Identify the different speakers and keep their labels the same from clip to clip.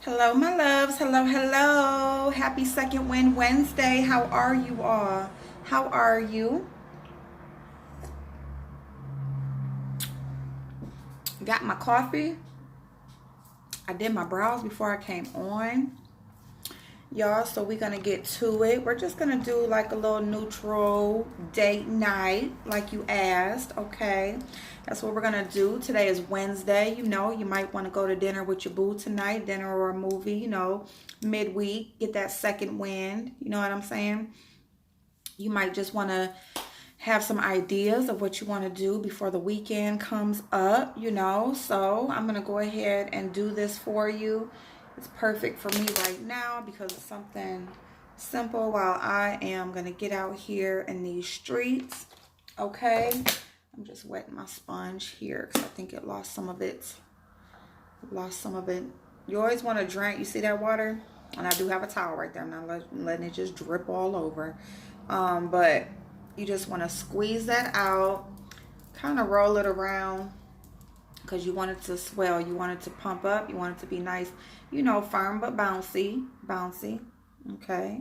Speaker 1: Hello, my loves. Hello, hello. Happy Second Win Wednesday. How are you all? How are you? Got my coffee. I did my brows before I came on. Y'all, so we're going to get to it. We're just going to do like a little neutral date night, like you asked. Okay. That's what we're going to do. Today is Wednesday. You know, you might want to go to dinner with your boo tonight, dinner or a movie, midweek. Get that second wind. You know what I'm saying? You might just want to have some ideas of what you want to do before the weekend comes up. So I'm going to go ahead and do this for you. It's perfect for me right now because it's something simple while I am going to get out here in these streets. Okay. I'm just wetting my sponge here because I think it lost some of it. You always want to drink. You see that water? And I do have a towel right there. I'm not letting it just drip all over. But you just want to squeeze that out, kind of roll it around because you want it to swell. You want it to pump up. You want it to be nice, firm but bouncy. Okay.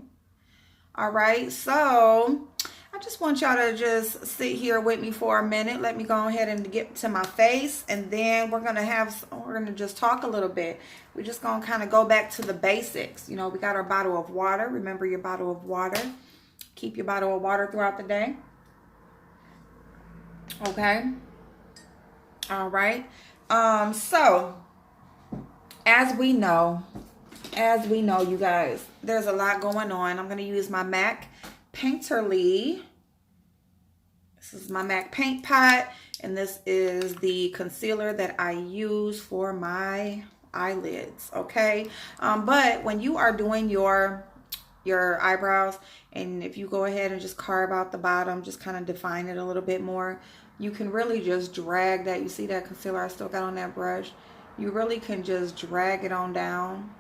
Speaker 1: All right. So I just want y'all to just sit here with me for a minute. Let me go ahead and get to my face, and then we're going to just talk a little bit. We're just going to kind of go back to the basics. We got our bottle of water. Remember your bottle of water. Keep your bottle of water throughout the day. Okay. All right. So as we know, you guys, there's a lot going on. I'm going to use my MAC Painterly. This is my MAC paint pot, and this is the concealer that I use for my eyelids. Okay. But when you are doing your eyebrows, and if you go ahead and just carve out the bottom, just kind of define it a little bit more, you can really just drag that. You see that concealer I still got on that brush? You really can just drag it on down,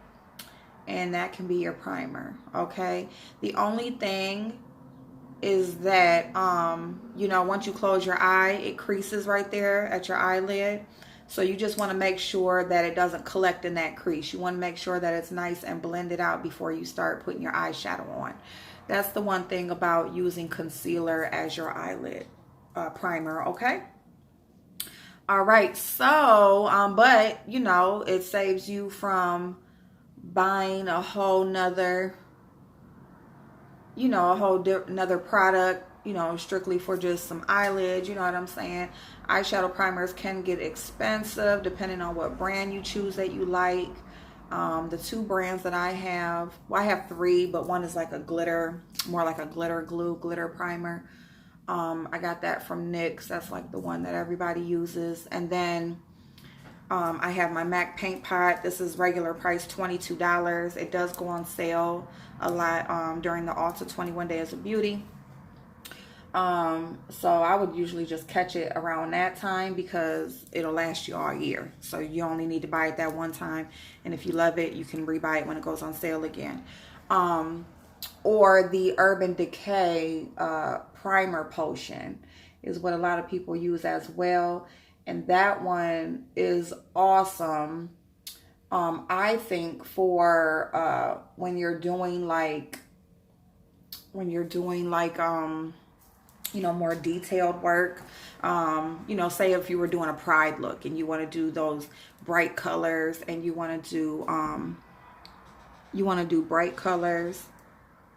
Speaker 1: and that can be your primer. Okay. The only thing is that once you close your eye, it creases right there at your eyelid. So you just want to make sure that it doesn't collect in that crease. You want to make sure that it's nice and blended out before you start putting your eyeshadow on. That's the one thing about using concealer as your eyelid primer, okay? All right, so, but, it saves you from buying a whole nother, another product, strictly for just some eyelids, you know what I'm saying? Eyeshadow primers can get expensive depending on what brand you choose that you like. The two brands that I have, well, I have three, but one is like a glitter, more like a glitter glue, glitter primer. I got that from NYX. That's like the one that everybody uses. And then I have my MAC paint pot. This is regular price, $22. It does go on sale a lot during the Ulta 21 Days of Beauty. So I would usually just catch it around that time because it'll last you all year. So you only need to buy it that one time. And if you love it, you can rebuy it when it goes on sale again. Or the Urban Decay primer potion is what a lot of people use as well. And that one is awesome. I think for when you're doing like more detailed work. Say if you were doing a pride look and you want to do those bright colors, and you want to do bright colors,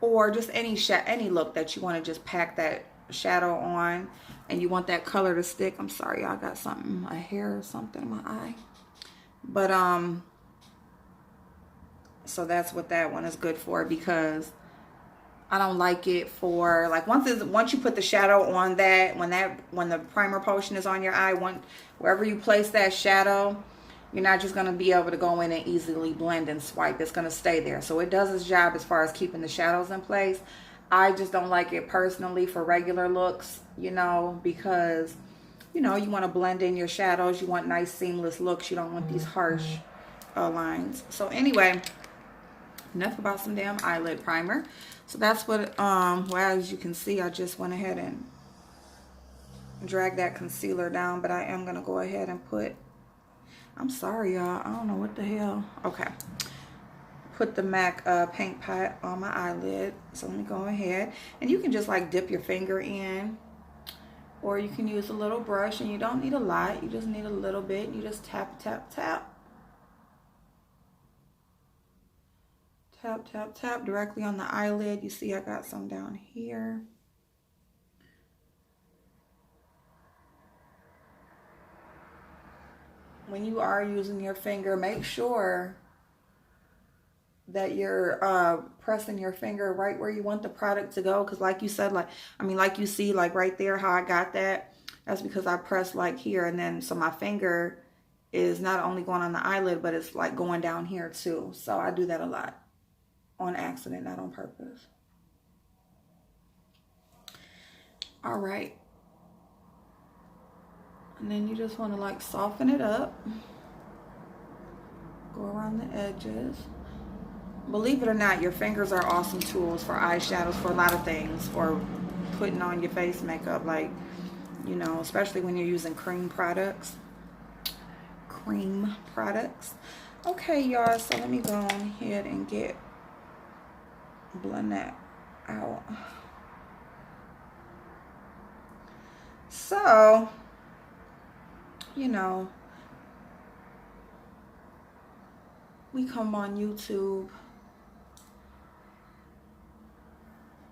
Speaker 1: or just any look that you want to just pack that shadow on, and you want that color to stick. I'm sorry, y'all, got a hair or something in my eye. But so that's what that one is good for, because I don't like it for like once you put the shadow on that, when the primer potion is on your eye, wherever you place that shadow, you're not just going to be able to go in and easily blend and swipe. It's going to stay there. So it does its job as far as keeping the shadows in place. I just don't like it personally for regular looks, because you want to blend in your shadows. You want nice seamless looks. You don't want these harsh lines. So anyway, enough about some damn eyelid primer. So that's what, well, as you can see, I just went ahead and dragged that concealer down, but I am going to go ahead and I'm sorry, y'all. I don't know what the hell. Okay. put the MAC paint pot on my eyelid. So let me go ahead. And you can just like dip your finger in. Or you can use a little brush, and you don't need a lot. You just need a little bit. You just tap, tap, tap. Tap, tap, tap directly on the eyelid. You see I got some down here. When you are using your finger, make sure that you're pressing your finger right where you want the product to go. Because like you said, like you see like right there how I got that. That's because I pressed like here, and then so my finger is not only going on the eyelid, but it's like going down here too. So I do that a lot on accident, not on purpose. All right. And then you just want to like soften it up. Go around the edges. Believe it or not, your fingers are awesome tools for eyeshadows, for a lot of things, for putting on your face makeup, like, you know, especially when you're using cream products. Cream products. Okay, y'all, so let me go on ahead and blend that out. So, you know, we come on YouTube.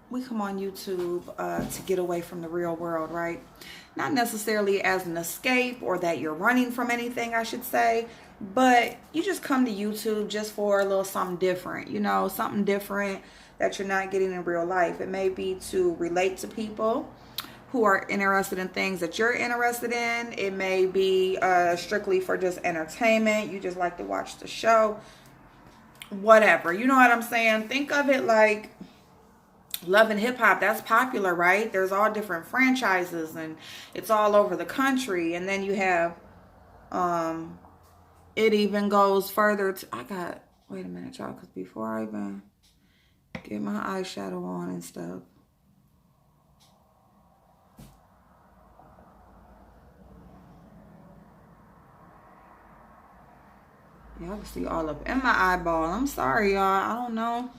Speaker 1: To get away from the real world, right? Not necessarily as an escape or that you're running from anything, I should say, but you just come to YouTube just for a little something different, you know, something different that you're not getting in real life. It may be to relate to people who are interested in things that you're interested in. It may be strictly for just entertainment. You just like to watch the show, whatever. You know what I'm saying? Think of it like Love and Hip Hop. That's popular, right? There's all different franchises, and it's all over the country. And then you have, it even goes further to, wait a minute, y'all, because before I even get my eyeshadow on and stuff, y'all can see all up in my eyeball. I'm sorry, y'all. I don't know.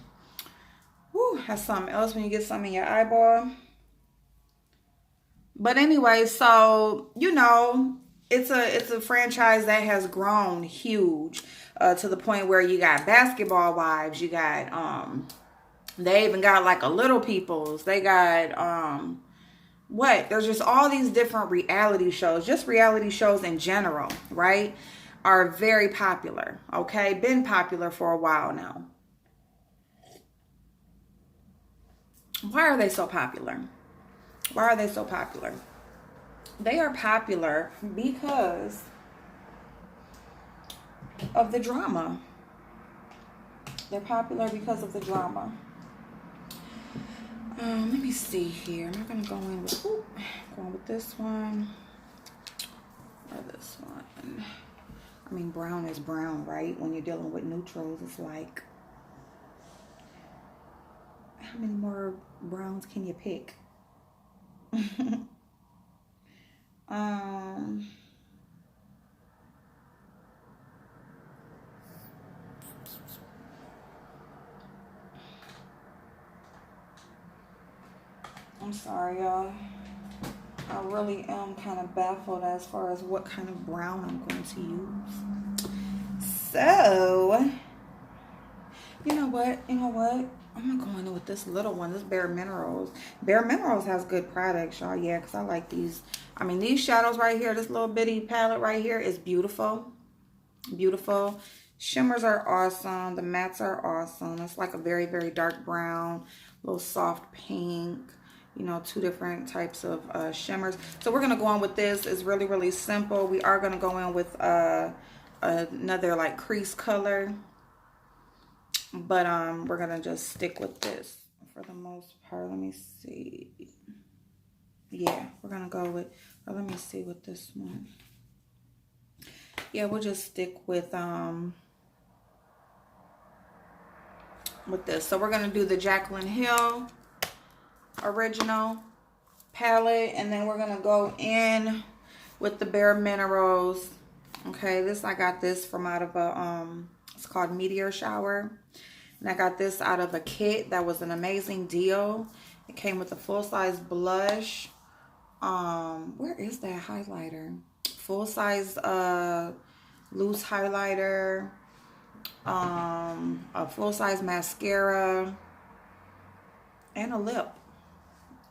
Speaker 1: Whew, that's something else when you get something in your eyeball. But anyway, so, you know, it's a franchise that has grown huge to the point where you got Basketball Wives. You got, they even got like a Little People's. They got, there's just all these different reality shows. Just reality shows in general, right? Are very popular, okay? Been popular for a while now. Why are they so popular? Why are they so popular? They are popular because of the drama. They're popular because of the drama. Let me see here. I'm not going to go in with, going with this one or this one. I mean, brown is brown, right? When you're dealing with neutrals, it's like, how many more browns can you pick? I'm sorry, y'all. I really am kind of baffled as far as what kind of brown I'm going to use. So, you know what? I'm not going with this little one, this Bare Minerals. Bare Minerals has good products, y'all. Yeah, because I like these. I mean, these shadows right here, this little bitty palette right here is beautiful. Beautiful. Shimmers are awesome. The mattes are awesome. It's like a very, very dark brown, little soft pink. You know, two different types of shimmers. So we're going to go on with this. It's really, really simple. We are going to go in with another like crease color. But we're going to just stick with this for the most part. Let me see. Yeah, we're going to go with, let me see with this one. Yeah, we'll just stick with this. So we're going to do the Jaclyn Hill original palette, and then we're gonna go in with the Bare Minerals. Okay, this, I got this from out of a it's called Meteor Shower. And I got this out of a kit that was an amazing deal. It came with a full-size blush. Where is that highlighter? Full-size loose highlighter. A full-size mascara. And a lip.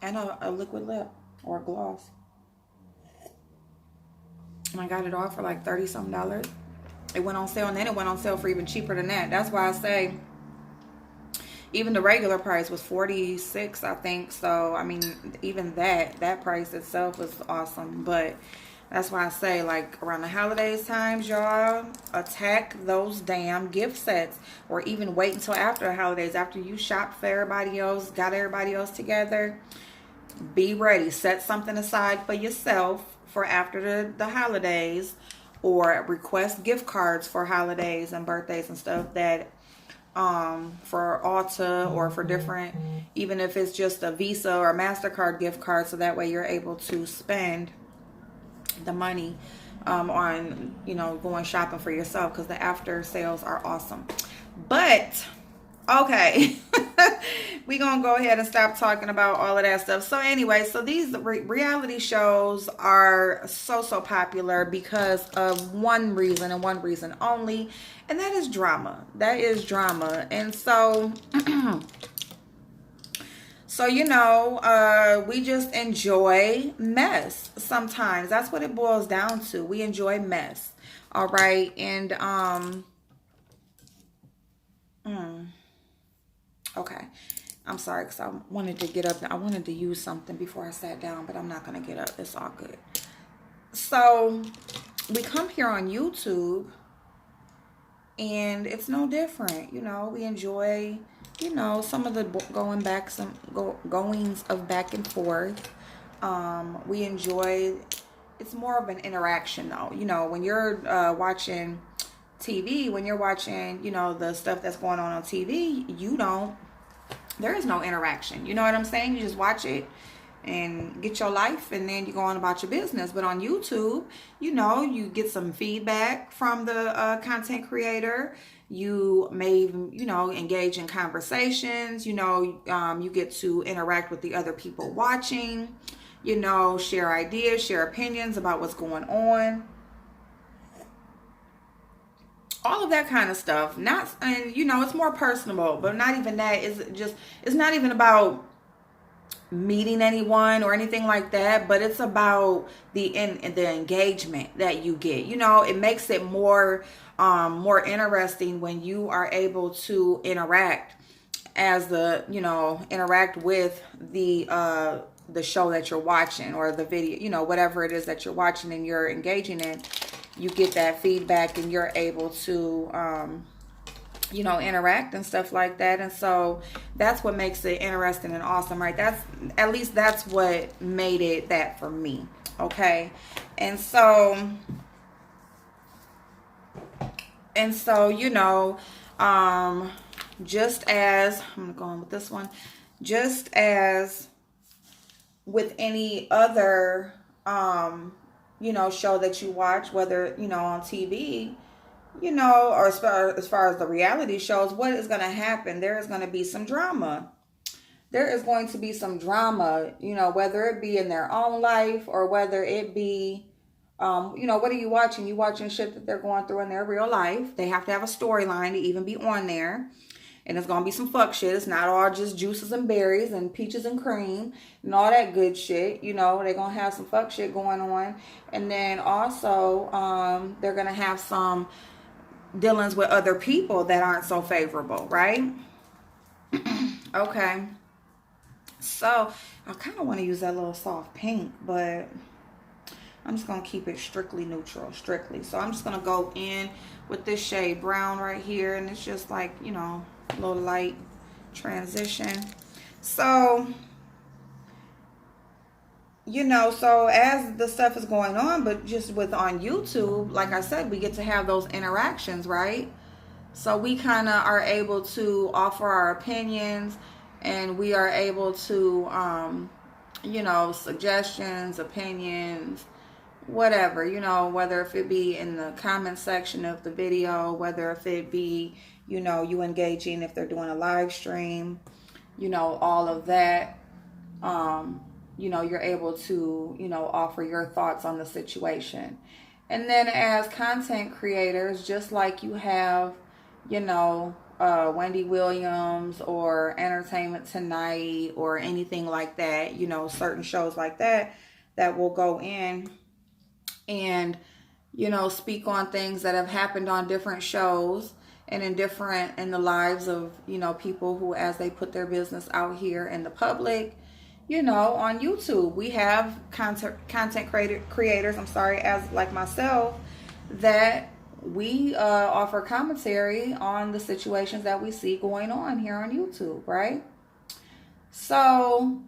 Speaker 1: And a liquid lip. Or a gloss. And I got it all for like $30-something. It went on sale, and then it went on sale for even cheaper than that. That's why I say even the regular price was $46, I think. So I mean, even that price itself was awesome. But that's why I say, like, around the holidays times, y'all, attack those damn gift sets, or even wait until after the holidays, after you shop for everybody else, got everybody else together. Be ready. Set something aside for yourself for after the holidays, or request gift cards for holidays and birthdays and stuff, that for Ulta or for different, even if it's just a Visa or a MasterCard gift card, so that way you're able to spend the money on, you know, going shopping for yourself, because the after sales are awesome. But okay, we gonna go ahead and stop talking about all of that stuff. So anyway, so these reality shows are so popular because of one reason, and one reason only, and that is drama. That is drama. And so so, you know, we just enjoy mess sometimes. That's what it boils down to. We enjoy mess. All right. And okay, I'm sorry, because I wanted to get up. I wanted to use something before I sat down, but I'm not going to get up. It's all good. So we come here on YouTube, and it's no different. You know, we enjoy, you know, some of the goings of back and forth. We enjoy, it's more of an interaction, though. You know, when you're watching TV, when you're watching, you know, the stuff that's going on TV, there is no interaction. You know what I'm saying? You just watch it and get your life, and then you go on about your business. But on YouTube, you know, you get some feedback from the content creator. You may even, you know, engage in conversations. You know, you get to interact with the other people watching. You know, share ideas, share opinions about what's going on. All of that kind of stuff. And you know, it's more personable, but not even that. It's not even about meeting anyone or anything like that, but it's about the engagement that you get. You know, it makes it more interesting when you are able to interact with the show that you're watching, or the video, you know, whatever it is that you're watching and you're engaging in. You get that feedback, and you're able to you know, interact and stuff like that. And so that's what makes it interesting and awesome, right? That's what made it that for me. Okay. And so, you know, just as I'm going with this one, just as with any other you know, show that you watch, whether, you know, on TV, you know, or as far as the reality shows, what is going to happen? There is going to be some drama. There is going to be some drama, you know, whether it be in their own life, or whether it be, you know, what are you watching? You watching shit that they're going through in their real life. They have to have a storyline to even be on there. And it's going to be some fuck shit. It's not all just juices and berries and peaches and cream and all that good shit. You know, they're going to have some fuck shit going on. And then also, they're going to have some dealings with other people that aren't so favorable, right? Okay. So, I kind of want to use that little soft pink, but I'm just going to keep it strictly neutral, strictly. So, I'm just going to go in with this shade brown right here. And it's just like, you know, a little light transition. So, you know, so as the stuff is going on, but just with on YouTube, like I said, we get to have those interactions, right? So we kind of are able to offer our opinions, and we are able to, you know, suggestions, opinions, whatever, you know, whether if it be in the comment section of the video, whether if it be, you know, you engaging if they're doing a live stream, you know, all of that. You know, you're able to, you know, offer your thoughts on the situation. And then as content creators, just like you have, you know, Wendy Williams or Entertainment Tonight or anything like that, you know, certain shows like that, that will go in and, you know, speak on things that have happened on different shows and in the lives of, you know, people who, as they put their business out here in the public, you know, on YouTube. We have content creators, I'm sorry, as like myself, that we offer commentary on the situations that we see going on here on YouTube, right? So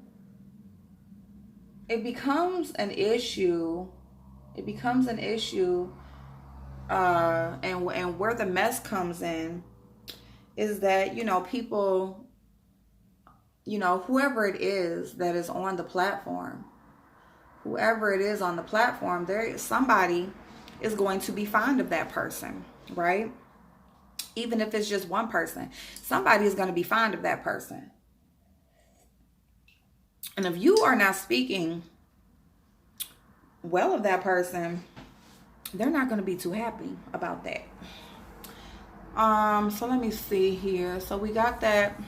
Speaker 1: it becomes an issue. And where the mess comes in is that, you know, people, you know, whoever it is that is on the platform, somebody is going to be fond of that person, right? Even if it's just one person, somebody is going to be fond of that person. And if you are not speaking well of that person, they're not going to be too happy about that. So let me see here. So we got that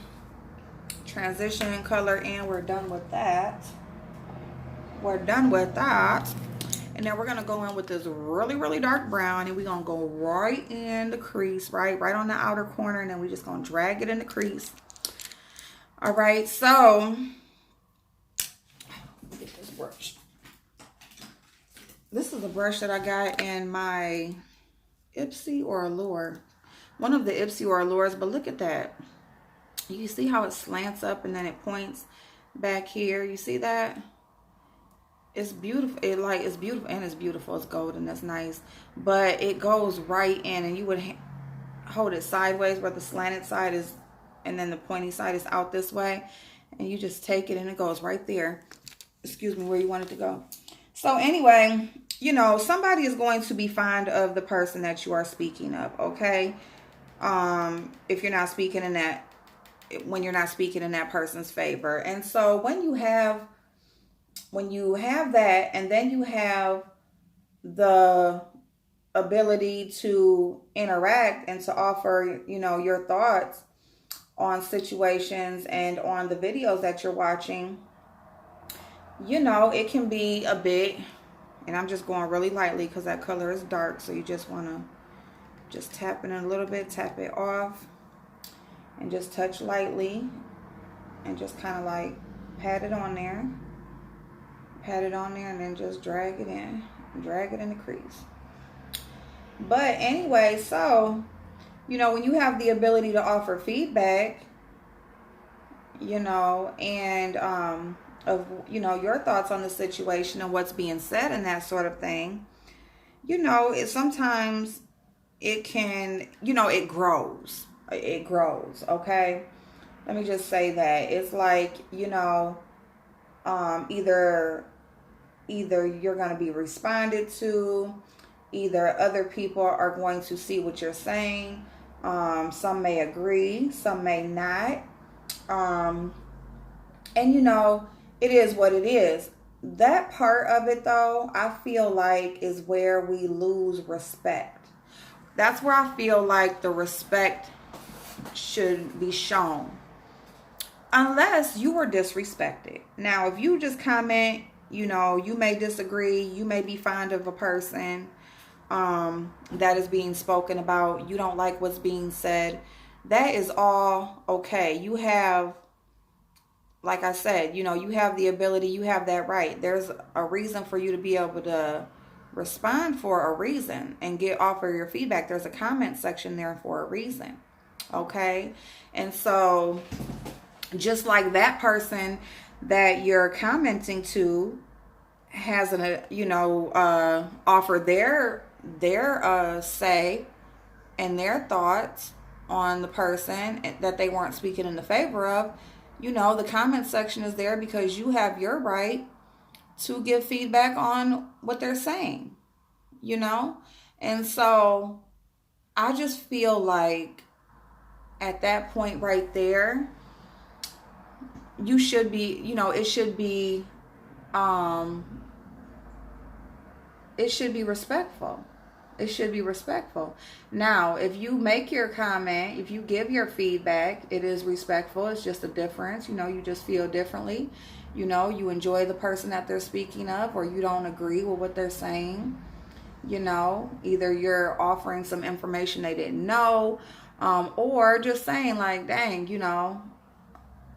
Speaker 1: transition color in. We're done with that. And then we're going to go in with this really, really dark brown. And we're going to go right in the crease, right on the outer corner. And then we're just going to drag it in the crease. All right. So, let me get this brush. This is a brush that I got in my Ipsy or Allure. One of the Ipsy or Allures. But look at that. You see how it slants up and then it points back here. You see that? It's beautiful. It's beautiful, and it's beautiful. It's golden. That's nice. But it goes right in, and you would hold it sideways where the slanted side is, and then the pointy side is out this way. And you just take it, and it goes right there. Excuse me, where you want it to go. So anyway, you know, somebody is going to be fond of the person that you are speaking of, okay? If you're not speaking in that, when you're not speaking in that person's favor. And so when you have that, and then you have the ability to interact and to offer, you know, your thoughts on situations and on the videos that you're watching, you know, it can be a bit, and I'm just going really lightly because that color is dark, so you just want to just tap it in a little bit, tap it off, and just touch lightly, and just kind of like pat it on there, and then just drag it in the crease. But anyway, so, you know, when you have the ability to offer feedback, you know, and of, you know, your thoughts on the situation and what's being said and that sort of thing, you know, sometimes it can, you know, it grows, okay? Let me just say that. It's like, you know, either you're going to be responded to, either other people are going to see what you're saying. Some may agree, some may not. And you know, it is what it is. That part of it, though, I feel like is where we lose respect. That's where I feel like the respect should be shown. Unless you were disrespected. Now, if you just comment, you know, you may disagree. You may be fond of a person that is being spoken about. You don't like what's being said. That is all okay. You have, like I said, you know, you have the ability. You have that right. There's a reason for you to be able to respond for a reason and offer your feedback. There's a comment section there for a reason. Okay? And so, just like that person that you're commenting to has offer their say and their thoughts on the person that they weren't speaking in the favor of, you know, the comment section is there because you have your right to give feedback on what they're saying, you know? And so I just feel like at that point right there, you should be, um, it should be respectful. It should be respectful. Now, if you make your comment, if you give your feedback, it is respectful. It's just a difference. You just feel differently. You enjoy the person that they're speaking of, or you don't agree with what they're saying. Either you're offering some information they didn't know, or just saying like, dang,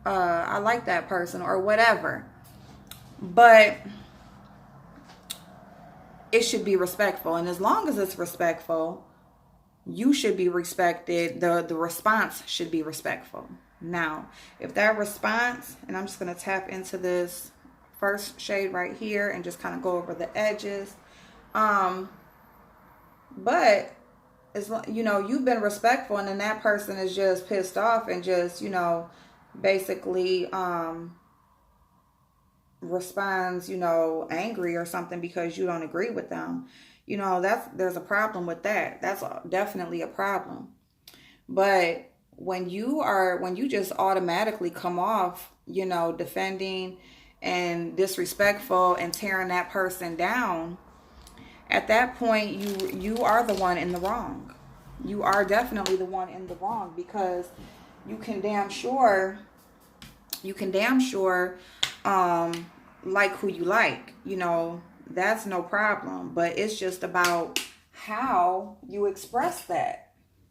Speaker 1: I like that person or whatever. But it should be respectful. And as long as it's respectful, you should be respected. The response should be respectful. Now, if that response, and I'm just going to tap into this first shade right here and just kind of go over the edges. But as you've been respectful, and then that person is just pissed off and just, basically, responds, angry or something because you don't agree with them, there's a problem with that. That's definitely a problem. But when you just automatically come off, defending and disrespectful and tearing that person down, at that point, you are the one in the wrong. You are definitely the one in the wrong, because you can damn sure like who you like. That's no problem. But it's just about how you express that.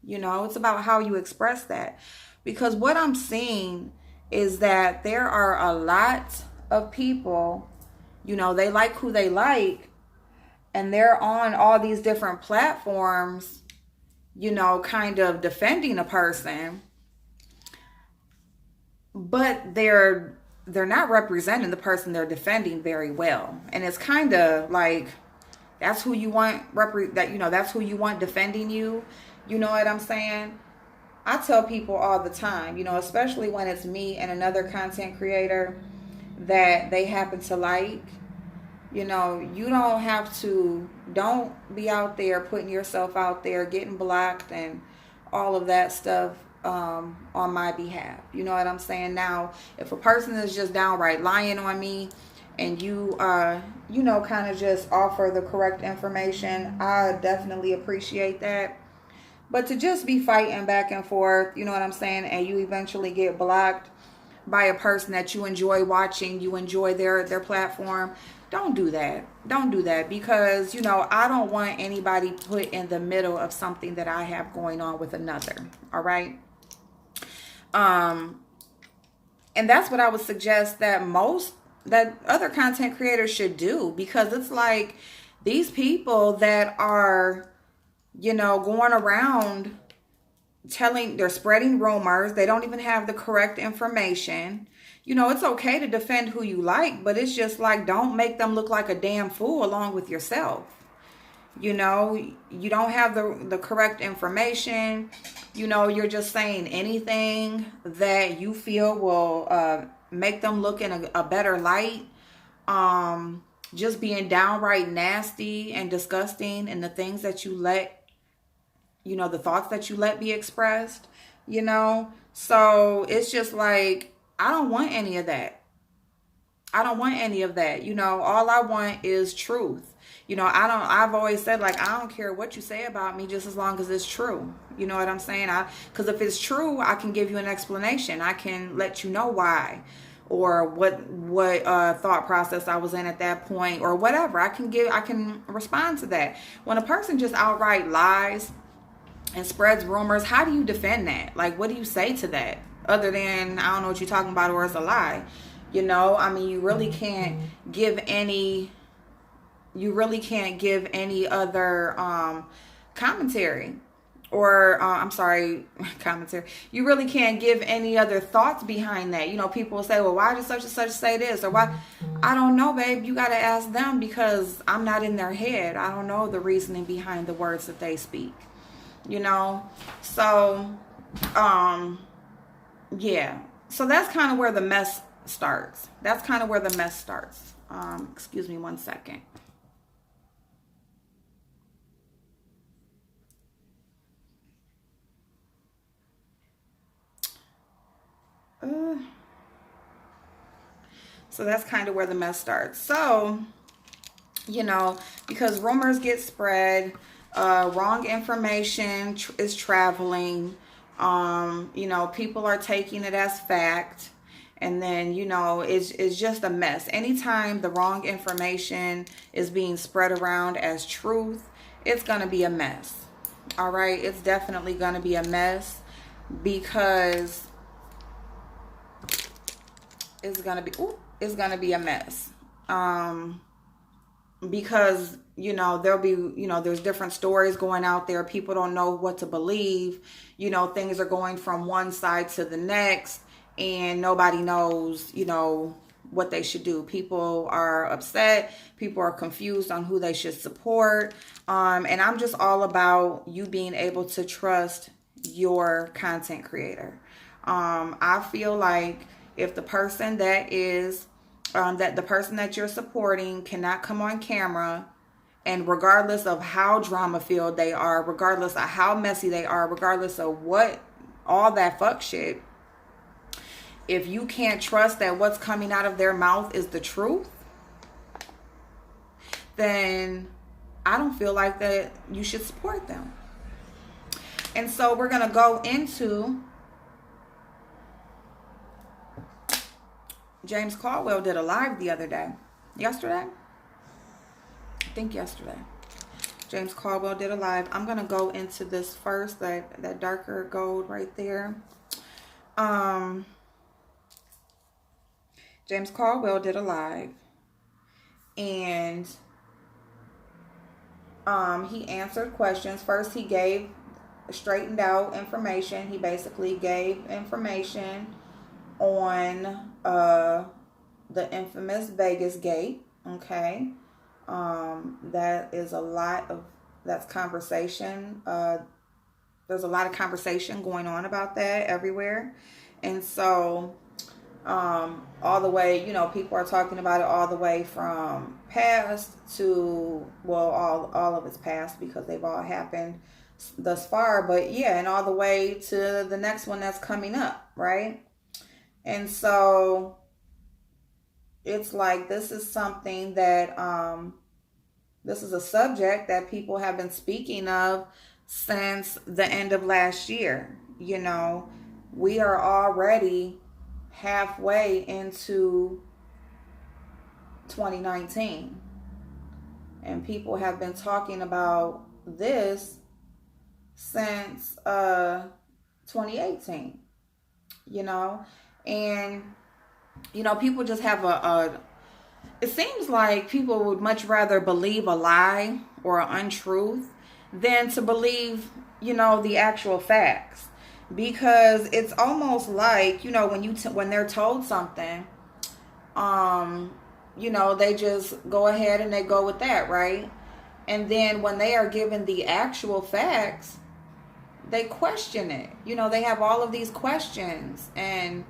Speaker 1: It's about how you express that. Because what I'm seeing is that there are a lot of people, they like who they like, and they're on all these different platforms, kind of defending a person, but they're not representing the person they're defending very well. And it's kind of like, that's who you want that's who you want defending you. You know what I'm saying? I tell people all the time, especially when it's me and another content creator that they happen to like, you don't be out there putting yourself out there, getting blocked and all of that stuff on my behalf. You know what I'm saying? Now, if a person is just downright lying on me and you, kind of just offer the correct information, I definitely appreciate that. But to just be fighting back and forth, you know what I'm saying, and you eventually get blocked by a person that you enjoy watching, you enjoy their platform, don't do that. Don't do that, because, I don't want anybody put in the middle of something that I have going on with another. All right. And that's what I would suggest that other content creators should do, because it's like these people that are, going around they're spreading rumors. They don't even have the correct information. It's okay to defend who you like, but it's just like, don't make them look like a damn fool along with yourself. You don't have the correct information. You're just saying anything that you feel will make them look in a better light. Just being downright nasty and disgusting, and the things that you let, the thoughts that you let be expressed, So it's just like, I don't want any of that. I don't want any of that. All I want is truth. I've always said, like, I don't care what you say about me, just as long as it's true. You know what I'm saying? Because if it's true, I can give you an explanation. I can let you know why, or what thought process I was in at that point, or whatever. I can respond to that. When a person just outright lies and spreads rumors, how do you defend that? Like, what do you say to that? Other than, I don't know what you're talking about, or it's a lie. You really can't give any other commentary, or commentary. You really can't give any other thoughts behind that. People will say, well, why did such and such say this, or why? I don't know, babe. You got to ask them, because I'm not in their head. I don't know the reasoning behind the words that they speak. So yeah. So that's kind of where the mess starts. Excuse me 1 second. So that's kind of where the mess starts. So, you know, because rumors get spread, wrong information is traveling. You know, people are taking it as fact. And then, you know, it's just a mess. Anytime the wrong information is being spread around as truth, it's going to be a mess. All right. It's definitely going to be a mess because it's going to be a mess. Because, you know, there'll be, you know, there's different stories going out there. People don't know what to believe. You know, things are going from one side to the next and nobody knows, you know, what they should do. People are upset. People are confused on who they should support. And I'm just all about you being able to trust your content creator. I feel like if the person that is that the person that you're supporting cannot come on camera, and regardless of how drama filled they are, regardless of how messy they are, regardless of what, all that fuck shit, if you can't trust that what's coming out of their mouth is the truth, then I don't feel like that you should support them. And so we're going to go into James Caldwell did a live the other day. Yesterday? I think yesterday. James Caldwell did a live. I'm going to go into this first, that darker gold right there. James Caldwell did a live. And he answered questions. First, he gave straightened out information. He basically gave information on the infamous Vegas gate. Okay. That is a lot of, that's conversation. There's a lot of conversation going on about that everywhere. And so, all the way, you know, people are talking about it all the way from past to, well, all of it's past because they've all happened thus far. But yeah, and all the way to the next one that's coming up, right? And so it's like, this is something that, this is a subject that people have been speaking of since the end of last year. You know, we are already halfway into 2019. And people have been talking about this since 2018, you know. And, you know, people just have it seems like people would much rather believe a lie or an untruth than to believe, you know, the actual facts. Because it's almost like, you know, when they're told something, you know, they just go ahead and they go with that, right? And then when they are given the actual facts, they question it. You know, they have all of these questions, and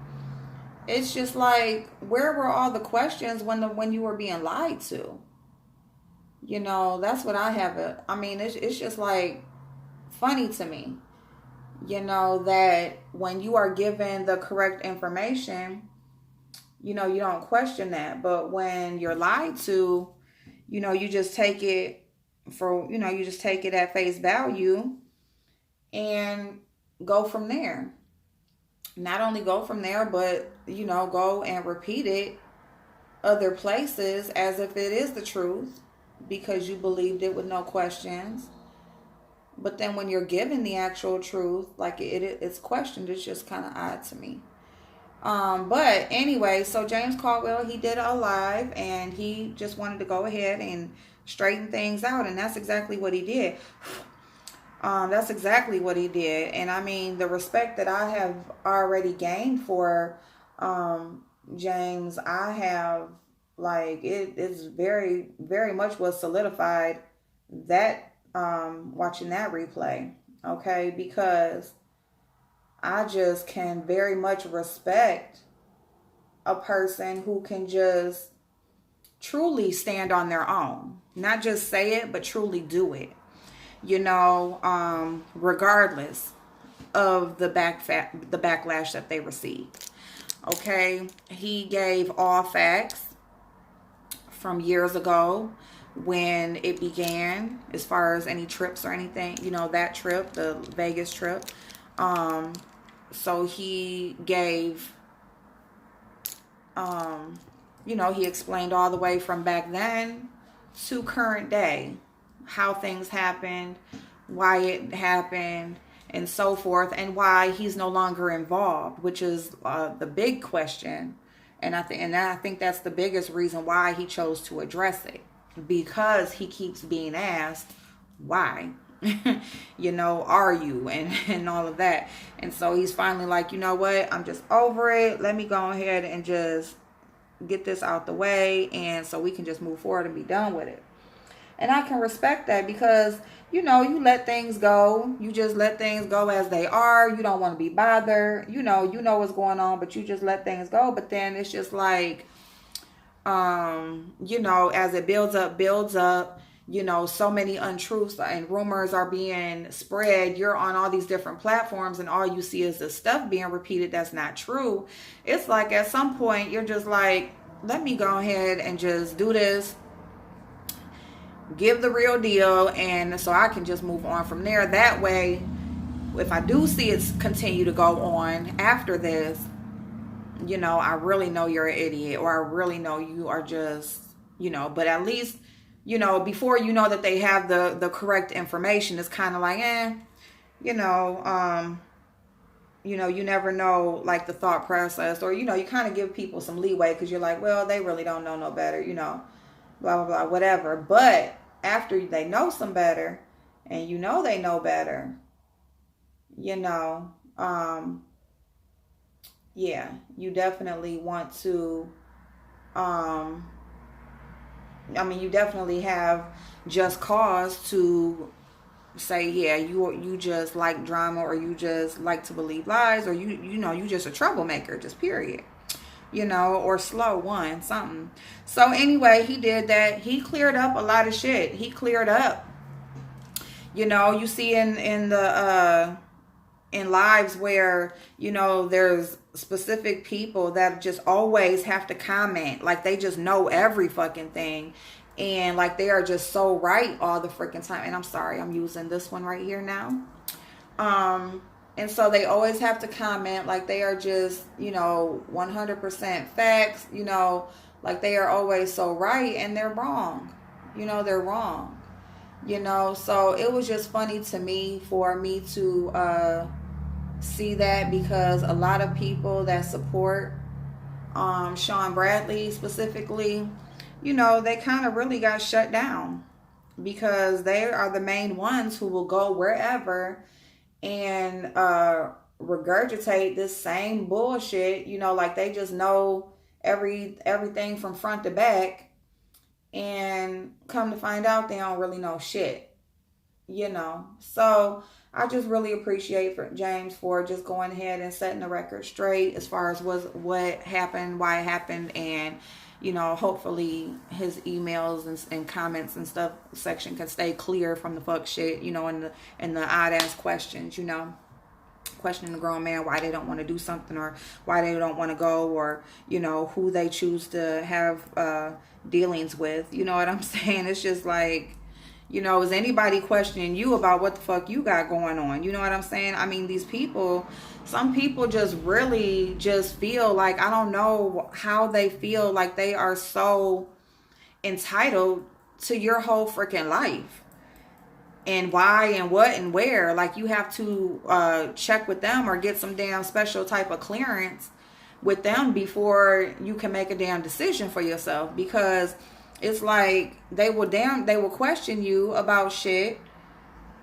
Speaker 1: it's just like, where were all the questions when you were being lied to? You know, that's what I have. I mean, it's just like funny to me, you know, that when you are given the correct information, you know, you don't question that. But when you're lied to, you know, you just take it you just take it at face value and go from there. Not only go from there, but, you know, go and repeat it other places as if it is the truth because you believed it with no questions. But then when you're given the actual truth, like it's questioned, it's just kind of odd to me. But anyway, so James Caldwell, he did a live and he just wanted to go ahead and straighten things out. And that's exactly what he did. That's exactly what he did. And I mean, the respect that I have already gained for James, I have, like, it's very, very much was solidified that watching that replay. Okay, because I just can very much respect a person who can just truly stand on their own. Not just say it, but truly do it. You know, regardless of the backlash that they received. Okay, he gave all facts from years ago when it began, as far as any trips or anything, you know, that trip, the Vegas trip. So he gave, you know, he explained all the way from back then to current day, how things happened, why it happened, and so forth, and why he's no longer involved, which is the big question. And I think that's the biggest reason why he chose to address it, because he keeps being asked why. You know, are you, and all of that. And so he's finally like, you know what, I'm just over it. Let me go ahead and just get this out the way, and so we can just move forward and be done with it. And I can respect that, because, you know, you let things go. You just let things go as they are. You don't want to be bothered. You know what's going on, but you just let things go. But then it's just like, you know, as it builds up, you know, so many untruths and rumors are being spread. You're on all these different platforms, and all you see is the stuff being repeated that's not true. It's like at some point you're just like, let me go ahead and just do this, give the real deal, and so I can just move on from there. That way, if I do see it continue to go on after this, you know, I really know you're an idiot, or I really know you are just, you know, but at least, you know, before you know that they have the correct information, it's kind of like, you know, you never know, like, the thought process, or, you know, you kind of give people some leeway, because you're like, well, they really don't know no better, you know, blah, blah, blah, whatever. But after they know some better, and you know they know better, you know, yeah, you definitely want to, I mean, you definitely have just cause to say, yeah, you just like drama, or you just like to believe lies, or you know, you just a troublemaker, just period. You know, or slow one, something. So anyway, he did that. He cleared up a lot of shit. He cleared up. You know, you see in lives where, you know, there's specific people that just always have to comment, like they just know every fucking thing, and like they are just so right all the freaking time. And I'm sorry, I'm using this one right here now. And so they always have to comment like they are just, you know, 100% facts, you know, like they are always so right, and they're wrong. You know, they're wrong. You know, so it was just funny to me for me to see that, because a lot of people that support Sean Bradley specifically, you know, they kind of really got shut down, because they are the main ones who will go wherever and regurgitate this same bullshit, you know, like they just know everything from front to back, and come to find out they don't really know shit, you know. So I just really appreciate James for just going ahead and setting the record straight as far as what happened, why it happened, and, you know, hopefully his emails and comments and stuff section can stay clear from the fuck shit, you know, and the odd ass questions, you know, questioning the grown man why they don't want to do something, or why they don't want to go, or, you know, who they choose to have dealings with. You know what I'm saying? It's just like, you know, is anybody questioning you about what the fuck you got going on? You know what I'm saying? I mean, these people, some people just really just feel like, I don't know how they feel like they are so entitled to your whole freaking life, and why and what and where. Like, you have to check with them or get some damn special type of clearance with them before you can make a damn decision for yourself, because it's like they will question you about shit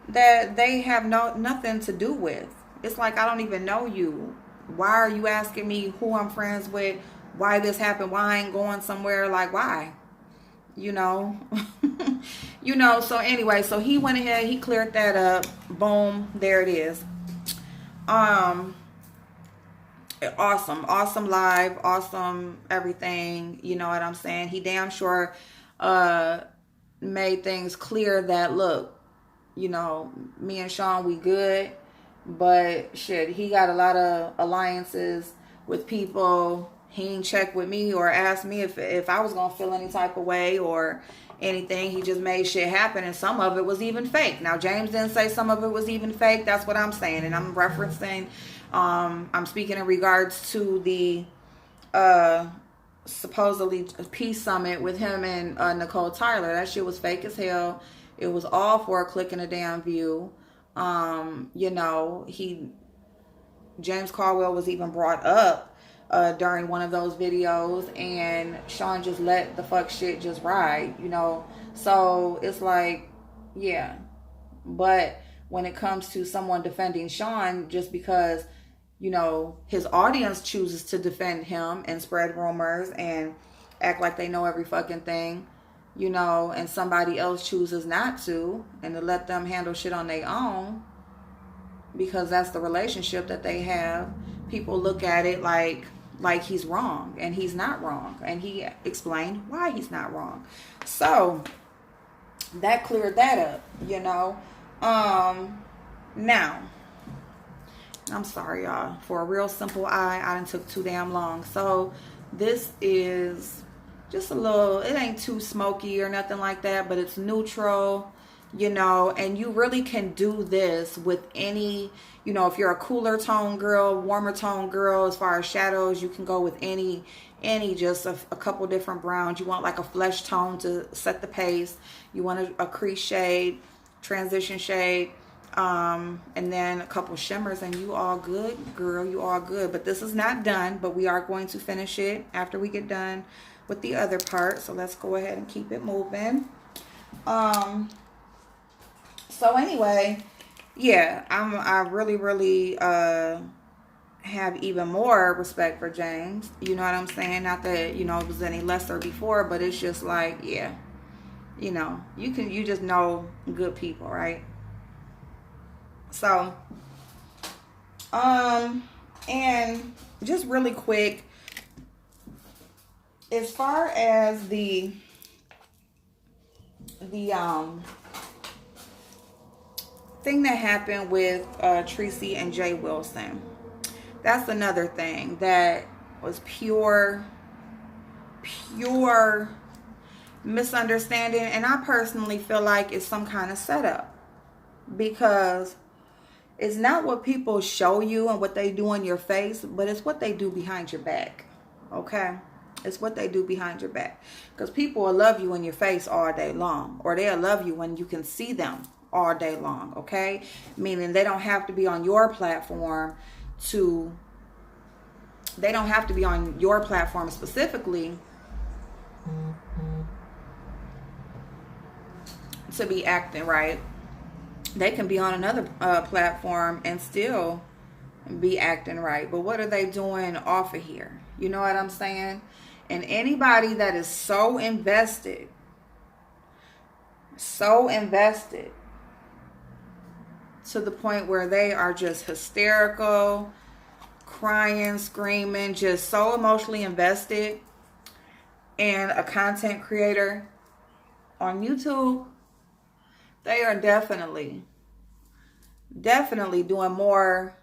Speaker 1: that they have nothing to do with. It's like, I don't even know you. Why are you asking me who I'm friends with? Why this happened? Why I ain't going somewhere? Like, why? You know? You know, so anyway, so he went ahead, he cleared that up. Boom, there it is. awesome live, awesome everything. You know what I'm saying? He damn sure made things clear that, look, you know, me and Sean, we good, but shit, he got a lot of alliances with people. He ain't checked with me or asked me if I was gonna feel any type of way or anything. He just made shit happen, and some of it was even fake. Now, James didn't say some of it was even fake. That's what I'm saying, and I'm referencing, I'm speaking in regards to the supposedly peace summit with him and Nicole Tyler. That shit was fake as hell. It was all for a click and a damn view. You know, James Carville was even brought up during one of those videos, and Sean just let the fuck shit just ride, you know. So it's like, yeah. But when it comes to someone defending Sean just because, you know, his audience chooses to defend him and spread rumors and act like they know every fucking thing, you know, and somebody else chooses not to and to let them handle shit on their own because that's the relationship that they have, people look at it like he's wrong, and he's not wrong, and he explained why he's not wrong. So that cleared that up, you know. Now, I'm sorry, y'all, for a real simple I done took too damn long. So this is just a little, it ain't too smoky or nothing like that, but it's neutral, you know, and you really can do this with any, you know, if you're a cooler tone girl, warmer tone girl, as far as shadows, you can go with any just a couple different browns. You want like a flesh tone to set the pace. You want a crease shade, transition shade, and then a couple shimmers, and you all good, girl, you all good. But this is not done, but we are going to finish it after we get done with the other part. So let's go ahead and keep it moving. So anyway, yeah, I really have even more respect for James. You know what I'm saying? Not that, you know, it was any lesser before, but it's just like, yeah, you know, you just know good people, right? So, and just really quick, as far as the thing that happened with Tracy and Jay Wilson, that's another thing that was pure misunderstanding, and I personally feel like it's some kind of setup, because it's not what people show you and what they do in your face, but it's what they do behind your back. Okay? It's what they do behind your back. Because people will love you in your face all day long, or they'll love you when you can see them all day long. Okay? Meaning they don't have to be on your platform specifically to be acting right. They can be on another platform and still be acting right. But what are they doing off of here? You know what I'm saying? And anybody that is so invested to the point where they are just hysterical, crying, screaming, just so emotionally invested in a content creator on YouTube, they are definitely doing more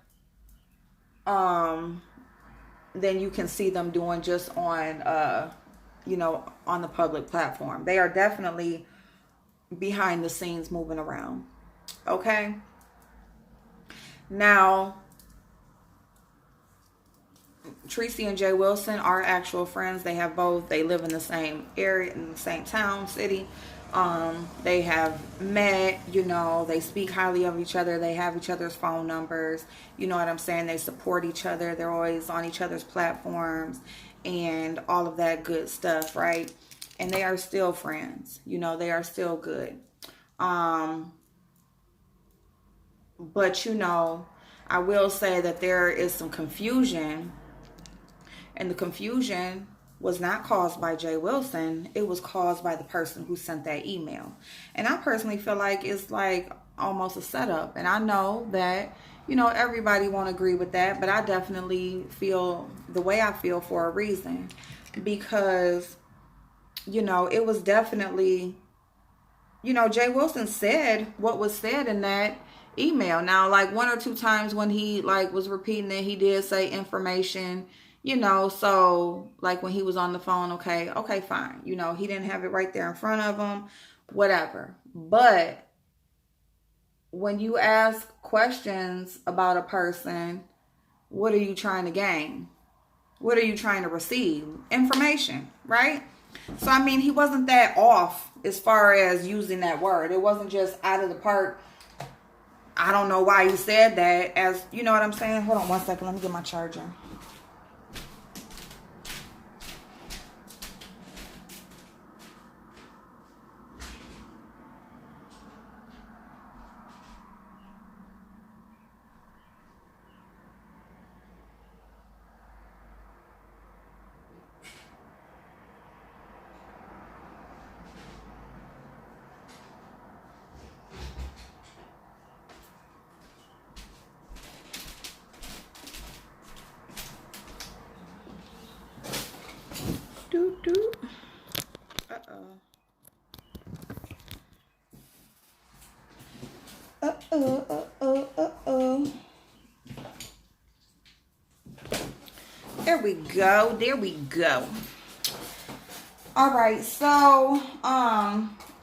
Speaker 1: than you can see them doing just on you know, on the public platform. They are definitely behind the scenes moving around. Okay? Now, Tracy and Jay Wilson are actual friends. They live in the same area, in the same town, city. They have met, you know, they speak highly of each other. They have each other's phone numbers. You know what I'm saying? They support each other. They're always on each other's platforms and all of that good stuff, right? And they are still friends. You know, they are still good. But, you know, I will say that there is some confusion, and the confusion was not caused by Jay Wilson. It was caused by the person who sent that email. And I personally feel like it's like almost a setup. And I know that, you know, everybody won't agree with that, but I definitely feel the way I feel for a reason. Because, you know, it was definitely, you know, Jay Wilson said what was said in that email. Now, like one or two times when he like was repeating it, he did say information, you know, so like when he was on the phone, okay, fine. You know, he didn't have it right there in front of him, whatever. But when you ask questions about a person, what are you trying to gain? What are you trying to receive? Information, right? So, I mean, he wasn't that off as far as using that word. It wasn't just out of the park. I don't know why he said that, as, you know what I'm saying? Hold on one second. Let me get my charger. Doo doo. Uh-oh. Uh-oh. There we go. There we go. All right. So,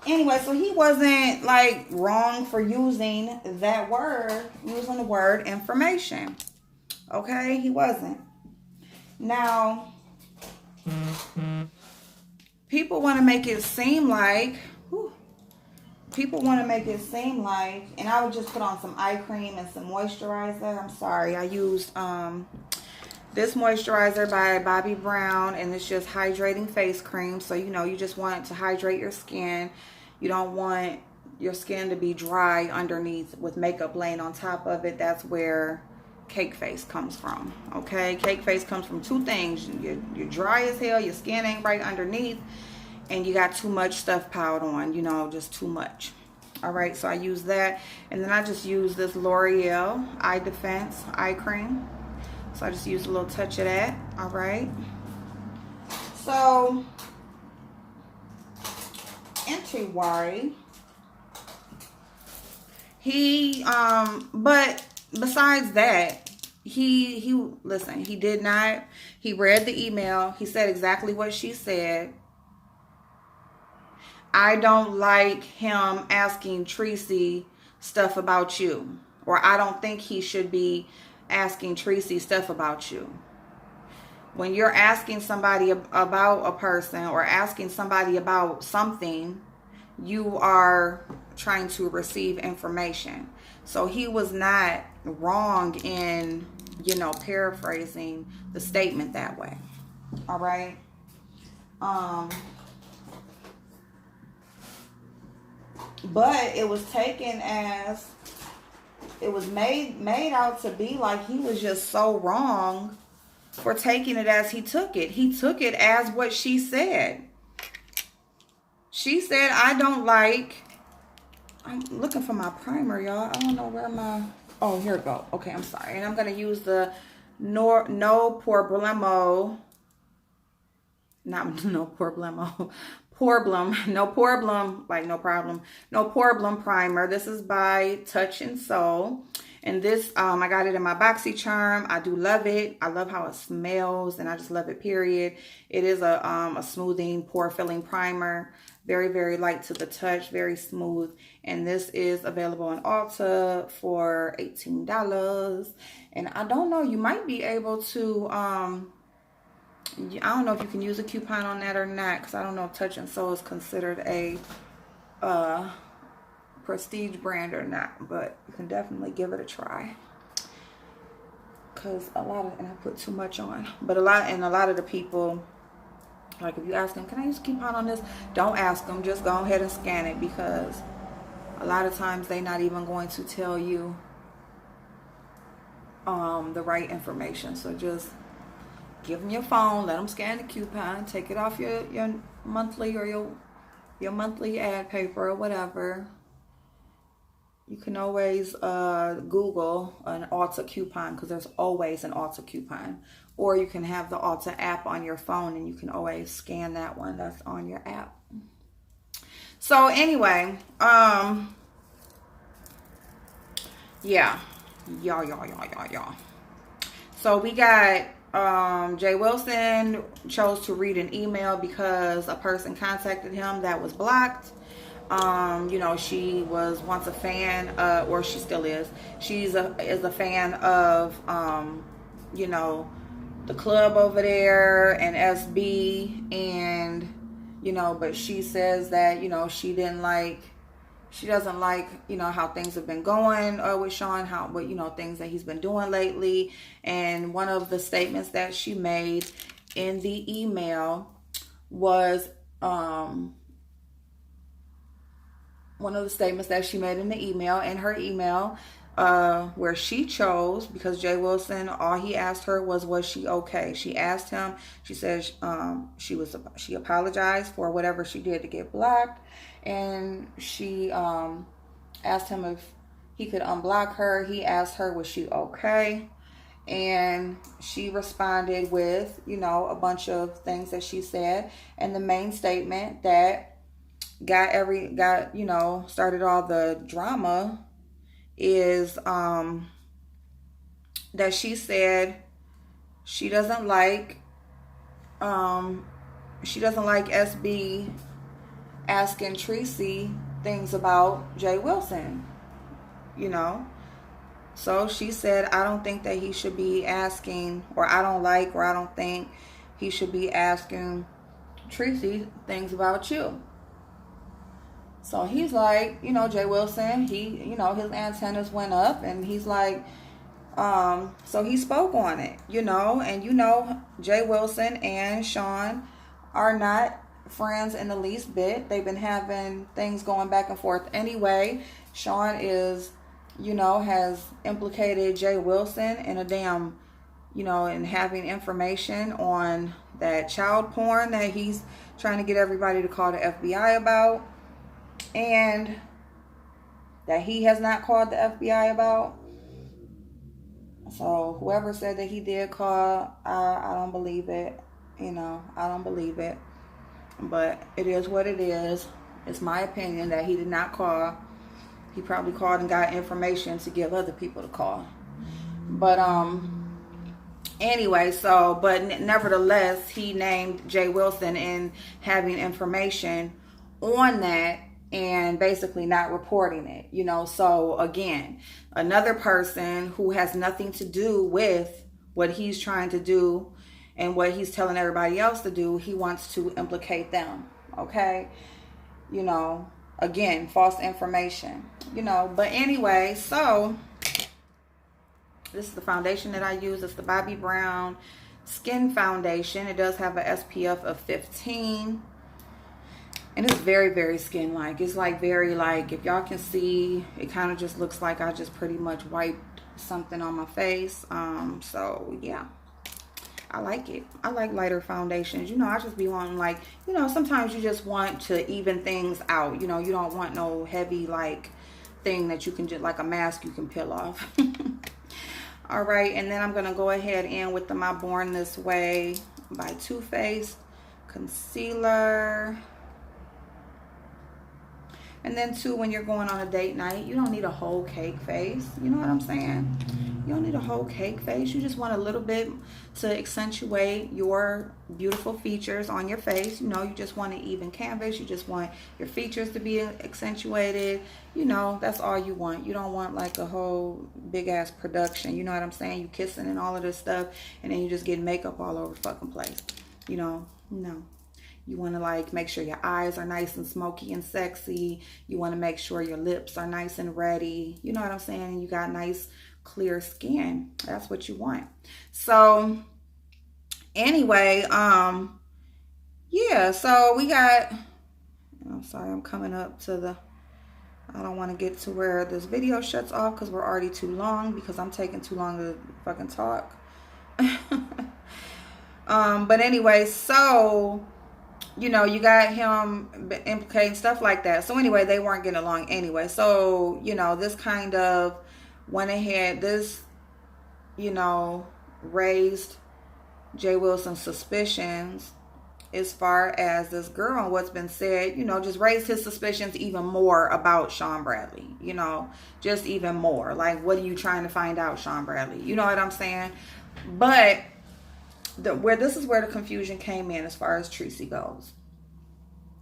Speaker 1: anyway, so he wasn't like wrong for using that word, using the word information. Okay? He wasn't. Now, people want to make it seem like, and I would just put on some eye cream and some moisturizer. I'm sorry, I used this moisturizer by Bobbi Brown, and it's just hydrating face cream. So, you know, you just want to hydrate your skin. You don't want your skin to be dry underneath with makeup laying on top of it. That's where cake face comes from. Okay, cake face comes from two things. You're dry as hell, your skin ain't right underneath, and you got too much stuff piled on, you know, just too much. All right, so I use that, and then I just use this L'Oreal Eye Defense eye cream. So I just use a little touch of that. All right, so Antiwari, he but besides that, he listen, he did not, he read the email, he said exactly what she said. I don't like him asking Tracy stuff about you, or I don't think he should be asking Tracy stuff about you. When you're asking somebody about a person or asking somebody about something, you are trying to receive information. So he was not wrong in, you know, paraphrasing the statement that way. All right. But it was taken as, it was made out to be like he was just so wrong for taking it as he took it. He took it as what she said. She said, I don't like, I'm looking for my primer, y'all. I don't know where my, oh, here it go. Okay, I'm sorry. And I'm going to use the No Problemo, not No Problemo, No Problem primer. This is by Touch and Soul. And this, I got it in my BoxyCharm. I do love it. I love how it smells, and I just love it, period. It is a smoothing, pore filling primer. Very, very light to the touch, very smooth. And this is available in Ulta for $18. And I don't know, you might be able to, I don't know if you can use a coupon on that or not, because I don't know if Touch and Soul is considered a prestige brand or not, but you can definitely give it a try. Because and I put too much on, but a lot of the people, like if you ask them, can I use a coupon on this? Don't ask them, just go ahead and scan it, because a lot of times they're not even going to tell you the right information. So just give them your phone, let them scan the coupon, take it off your monthly or your monthly ad paper or whatever, You can always Google an Ulta coupon, because there's always an Ulta coupon. Or you can have the Ulta app on your phone and you can always scan that one that's on your app. So anyway, yeah. Y'all. So we got Jay Wilson chose to read an email because a person contacted him that was blocked. You know, she was once a fan, or she still is. Is a fan of, you know, the club over there and SB, and you know, but she says that, you know, she doesn't like, you know, how things have been going with Sean, what, you know, things that he's been doing lately. And one of the statements that she made in the email was, where she chose, because Jay Wilson, all he asked her was she okay? She asked him, she said she apologized for whatever she did to get blocked, and she asked him if he could unblock her. He asked her, was she okay? And she responded with, you know, a bunch of things that she said. And the main statement that you know, started all the drama is that she said she doesn't like SB asking Tracy things about Jay Wilson, you know. So she said, I don't think that he should be asking, or I don't think he should be asking Tracy things about you. So he's like, you know, Jay Wilson, you know, his antennas went up, and he's like, so he spoke on it, you know. And you know, Jay Wilson and Sean are not friends in the least bit. They've been having things going back and forth anyway. Sean is, you know, has implicated Jay Wilson in a damn, you know, in having information on that child porn that he's trying to get everybody to call the FBI about, and that he has not called the FBI about. So whoever said that he did call, I don't believe it. You know, I don't believe it. But it is what it is. It's my opinion that he did not call. He probably called and got information to give other people to call. But anyway, so, but nevertheless, he named Jay Wilson in having information on that and basically not reporting it, you know. So again, another person who has nothing to do with what he's trying to do and what he's telling everybody else to do, he wants to implicate them, okay? You know, again, false information, you know. But anyway, so this is the foundation that I use. It's the Bobbi Brown Skin Foundation. It does have a SPF of 15. And it's very, very skin-like. It's like very, like, if y'all can see, it kind of just looks like I just pretty much wiped something on my face. So, yeah. I like it. I like lighter foundations. You know, I just be wanting, like, you know, sometimes you just want to even things out. You know, you don't want no heavy, like, thing that you can just, like a mask you can peel off. All right, and then I'm going to go ahead in with the My Born This Way by Too Faced concealer. And then too, when you're going on a date night, you don't need a whole cake face. You know what I'm saying? You don't need a whole cake face. You just want a little bit to accentuate your beautiful features on your face. You know, you just want an even canvas. You just want your features to be accentuated. You know, that's all you want. You don't want like a whole big ass production. You know what I'm saying? You kissing and all of this stuff, and then you just get makeup all over the fucking place. You know, no. You want to like make sure your eyes are nice and smoky and sexy. You want to make sure your lips are nice and ready. You know what I'm saying? And you got nice, clear skin. That's what you want. So anyway, yeah, so we got, I'm sorry, I'm coming up to the, I don't want to get to where this video shuts off because we're already too long, because I'm taking too long to fucking talk. But anyway, so you know, you got him implicating stuff like that. So anyway, they weren't getting along anyway. So, you know, this kind of went ahead, this, you know, raised Jay Wilson's suspicions as far as this girl and what's been said, you know, just raised his suspicions even more about Sean Bradley, you know, just even more. Like, what are you trying to find out, Sean Bradley? You know what I'm saying? But this is where the confusion came in as far as Tracy goes.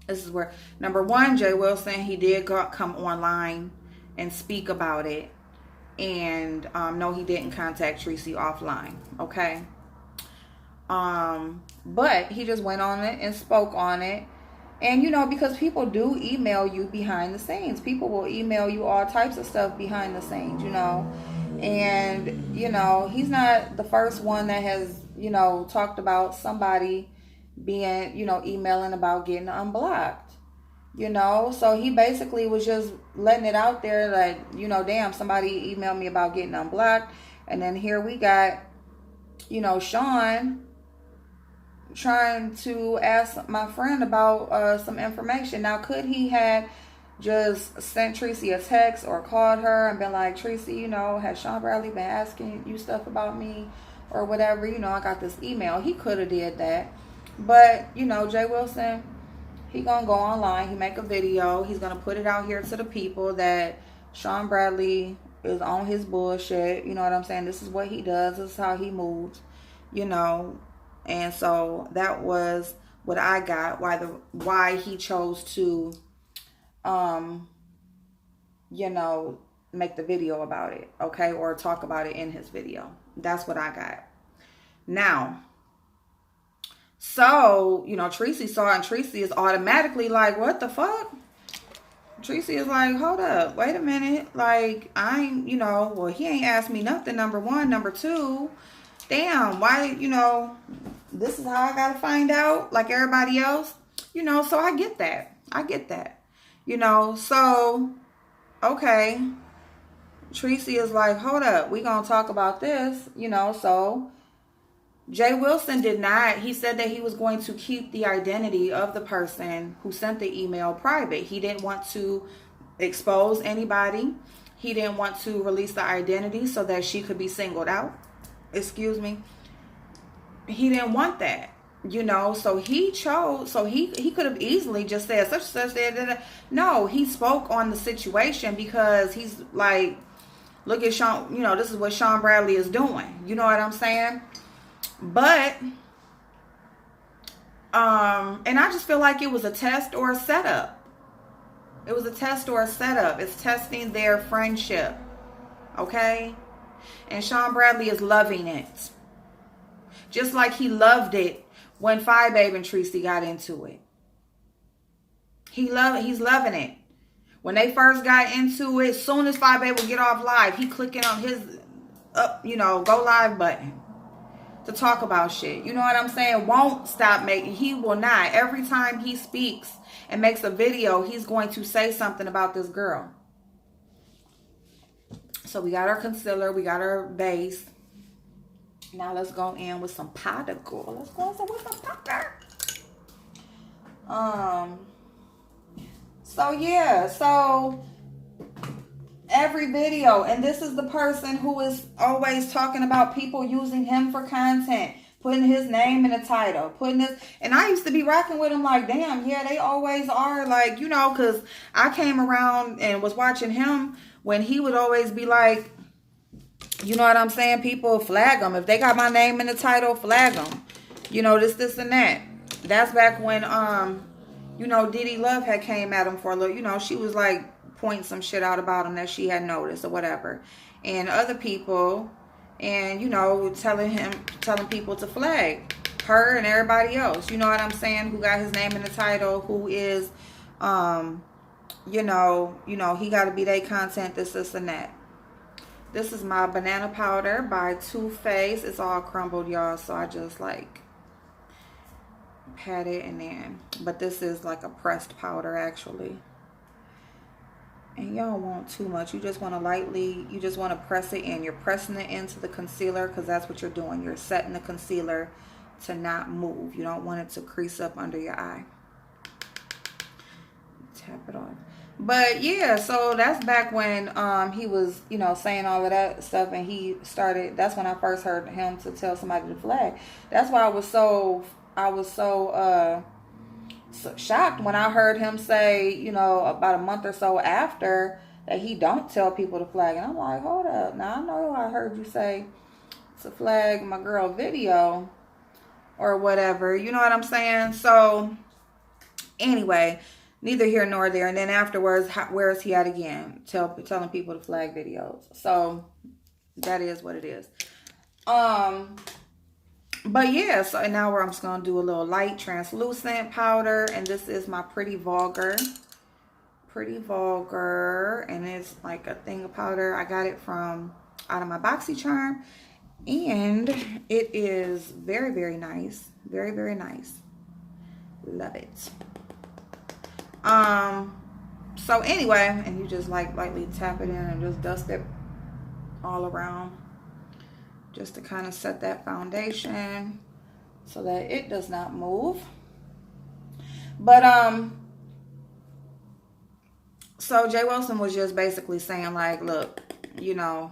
Speaker 1: This is where, number one, Jay Wilson, he did come online and speak about it. And no, he didn't contact Tracy offline. Okay. But he just went on it and spoke on it. And, you know, because people do email you behind the scenes. People will email you all types of stuff behind the scenes, you know. And, you know, he's not the first one that has, you know, talked about somebody being, you know, emailing about getting unblocked, you know. So he basically was just letting it out there like, you know, damn, somebody emailed me about getting unblocked. And then here we got, you know, Sean trying to ask my friend about some information. Now, could he have just sent Tracy a text or called her and been like, Tracy, you know, has Sean Bradley been asking you stuff about me or whatever? You know, I got this email. He could have did that. But, you know, Jay Wilson, he gonna go online. He make a video. He's gonna put it out here to the people that Sean Bradley is on his bullshit. You know what I'm saying? This is what he does. This is how he moves. You know. And so that was what I got, why he chose to, you know, make the video about it, okay, or talk about it in his video. That's what I got. Now, so, you know, Tracy saw it, and Tracy is automatically like, what the fuck? Tracy is like, hold up, wait a minute. Like, you know, well, he ain't asked me nothing, number one. Number two, damn, why, you know, this is how I gotta find out like everybody else, you know. So I get that, you know. So okay, Tracy is like, hold up, we gonna talk about this, you know. So Jay Wilson did not, he said that he was going to keep the identity of the person who sent the email private. He didn't want to expose anybody. He didn't want to release the identity so that she could be singled out. Excuse me. He didn't want that, you know. So he chose, so he could have easily just said such and such. No, he spoke on the situation because he's like, look at Sean, you know, this is what Sean Bradley is doing. You know what I'm saying? But, and I just feel like it was a test or a setup. It was a test or a setup. It's testing their friendship. Okay? And Sean Bradley is loving it. Just like he loved it when Fi Babe and Tracy got into it. He's loving it. When they first got into it, soon as Fi Babe would get off live, he clicking on his you know, go live button to talk about shit. You know what I'm saying? Won't stop making. He will not. Every time he speaks and makes a video, he's going to say something about this girl. So we got our concealer, we got our base. Now let's go in with some powder, girl. Let's go in with some powder. So yeah, so every video, and this is the person who is always talking about people using him for content, putting his name in the title, putting this, and I used to be rocking with him like, damn, yeah, they always are, like, you know, because I came around and was watching him when he would always be like, you know what I'm saying? People flag them. If they got my name in the title, flag them. You know, this, and that. That's back when, you know, Diddy Love had came at him for a little, you know, she was like pointing some shit out about him that she had noticed or whatever. And other people, and, you know, telling people to flag her and everybody else. You know what I'm saying? Who got his name in the title, who is, you know, he got to be their content, this, and that. This is my banana powder by Too Faced. It's all crumbled, y'all, so I just like pat it and then, but this is like a pressed powder actually. And y'all want too much. You just want to lightly, you just want to press it in. You're pressing it into the concealer because that's what you're doing. You're setting the concealer to not move. You don't want it to crease up under your eye. tap it on. But yeah, so that's back when he was, you know, saying all of that stuff, and he started. That's when I first heard him to tell somebody to flag. That's why I was so shocked when I heard him say, you know, about a month or so after, that he don't tell people to flag. And I'm like, hold up, now I know I heard you say to flag my girl video or whatever, you know what I'm saying? So anyway, neither here nor there. And then afterwards, where is he at again? Telling people to flag videos. So that is what it is. But yeah, so now I'm just gonna do a little light translucent powder, and this is my Pretty Vulgar, and it's like a thing of powder. I got it from out of my BoxyCharm, and it is very, very nice, very, very nice. Love it. So anyway, and you just like lightly tap it in and just dust it all around, just to kind of set that foundation so that it does not move. But so Jay Wilson was just basically saying like, look, you know,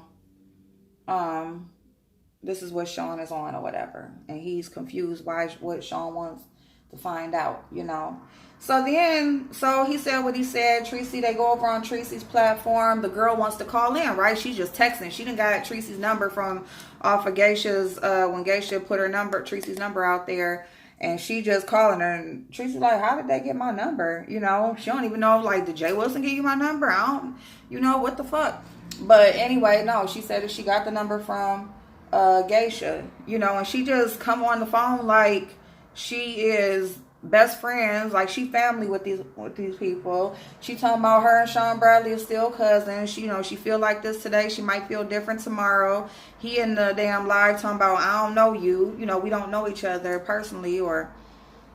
Speaker 1: this is what Sean is on or whatever, and he's confused what Sean wants to find out, you know. So then, so he said what he said. Tracy, they go over on Tracy's platform. The girl wants to call in, right? She's just texting. She done got Tracy's number from off of Geisha's, when Geisha put Tracy's number out there, and she just calling her. And Tracy's like, how did they get my number? You know, she don't even know, like, did Jay Wilson give you my number? I don't, you know, what the fuck? But anyway, no, she said that she got the number from Geisha, you know, and she just come on the phone like she is best friends, like she family with these people. She talking about her and Sean Bradley are still cousins. She, you know, she feel like this today, she might feel different tomorrow. He in the damn live talking about, I don't know you, you know, we don't know each other personally or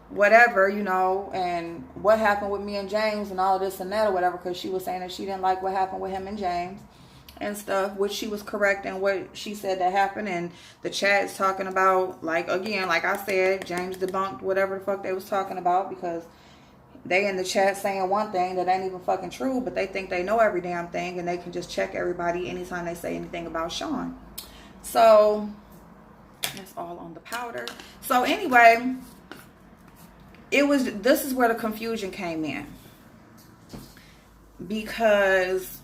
Speaker 1: whatever, you know, and what happened with me and James and all this and that or whatever, because she was saying that she didn't like what happened with him and James and stuff, which she was correct in what she said that happened. And the chat is talking about, like, again, like I said, James debunked whatever the fuck they was talking about, because they in the chat saying one thing that ain't even fucking true, but they think they know every damn thing, and they can just check everybody anytime they say anything about Sean. So that's all on the powder. So anyway, this is where the confusion came in, because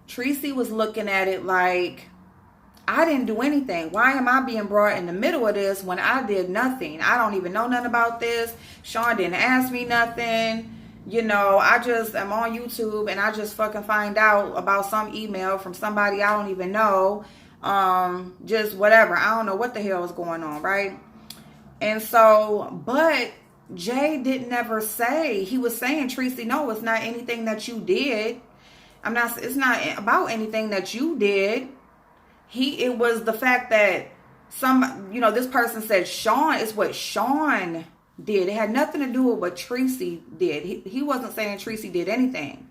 Speaker 1: Tracy was looking at it like, I didn't do anything. Why am I being brought in the middle of this when I did nothing? I don't even know nothing about this. Sean didn't ask me nothing. You know, I just am on YouTube and I just fucking find out about some email from somebody I don't even know. Just whatever. I don't know what the hell is going on, right? And so, but Jay didn't ever say, he was saying, Tracy, no, it's not anything that you did. It's not about anything that you did. It was the fact that this person said Sean is what Sean did. It had nothing to do with what Tracy did. He wasn't saying Tracy did anything.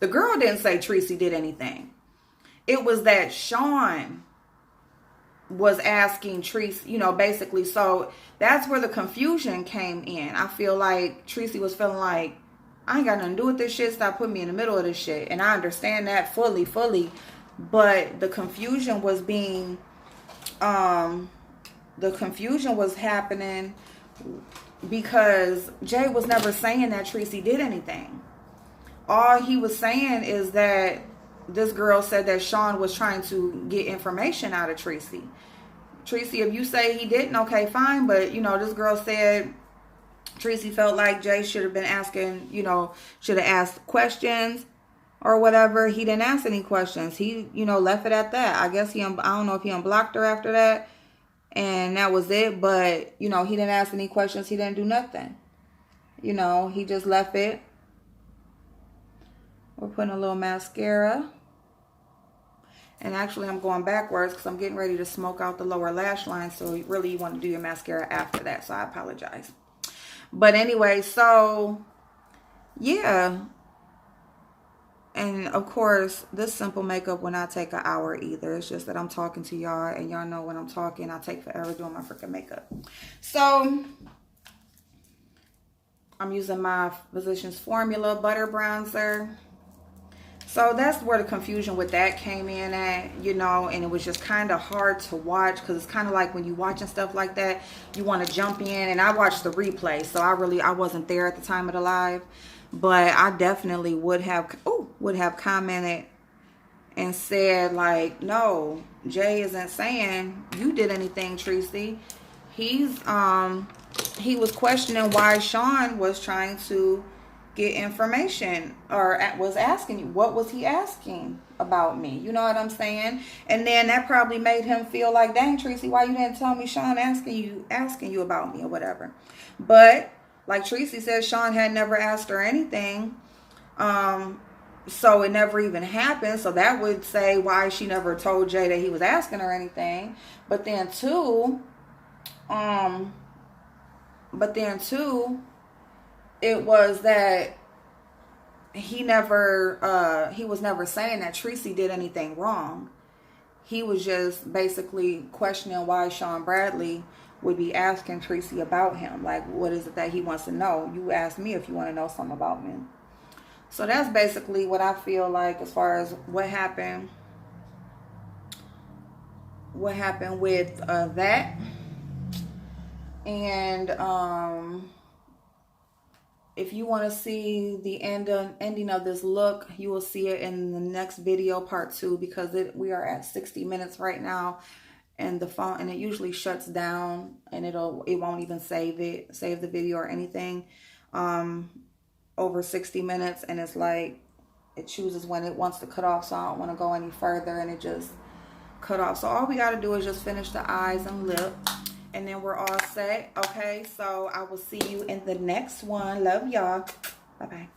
Speaker 1: The girl didn't say Tracy did anything. It was that Sean was asking Tracy, you know, basically. So that's where the confusion came in. I feel like Tracy was feeling like, I ain't got nothing to do with this shit. Stop putting me in the middle of this shit. And I understand that fully. But the confusion was happening because Jay was never saying that Tracy did anything. All he was saying is that this girl said that Sean was trying to get information out of Tracy. Tracy, if you say he didn't, okay, fine. But, you know, this girl said Tracy felt like Jay should have been asking, you know, should have asked questions or whatever. He didn't ask any questions. He, you know, left it at that. I guess I don't know if he unblocked her after that, and that was it. But, you know, he didn't ask any questions. He didn't do nothing. You know, he just left it. We're putting a little mascara. And actually, I'm going backwards because I'm getting ready to smoke out the lower lash line. So really, you want to do your mascara after that. So I apologize. But anyway, so yeah. And of course, this simple makeup will not take an hour either. It's just that I'm talking to y'all, and y'all know when I'm talking, I take forever doing my freaking makeup. So I'm using my Physicians Formula Butter Bronzer. So that's where the confusion with that came in at, you know, and it was just kind of hard to watch because it's kind of like when you watching stuff like that, you want to jump in, and I watched the replay, so I wasn't there at the time of the live, but I definitely would have commented and said like, no, Jay isn't saying you did anything, Tracy. He was questioning why Sean was trying to get information, or was asking you, what was he asking about me? You know what I'm saying? And then that probably made him feel like, dang, Tracy, why you didn't tell me Sean asking you about me or whatever. But like Tracy said, Sean had never asked her anything. So it never even happened. So that would say why she never told Jay that he was asking her anything. But then too, it was that he was never saying that Tracy did anything wrong. He was just basically questioning why Sean Bradley would be asking Tracy about him. Like, what is it that he wants to know? You asked me if you want to know something about me. So that's basically what I feel like as far as what happened with that. And if you want to see the ending of this look, you will see it in the next video, part 2, because we are at 60 minutes right now, and the phone, and it usually shuts down, and it won't even save the video or anything over 60 minutes, and it's like it chooses when it wants to cut off. So I don't want to go any further, and it just cut off. So all we got to do is just finish the eyes and lip, and then we're all set. Okay, so I will see you in the next one. Love y'all. Bye-bye.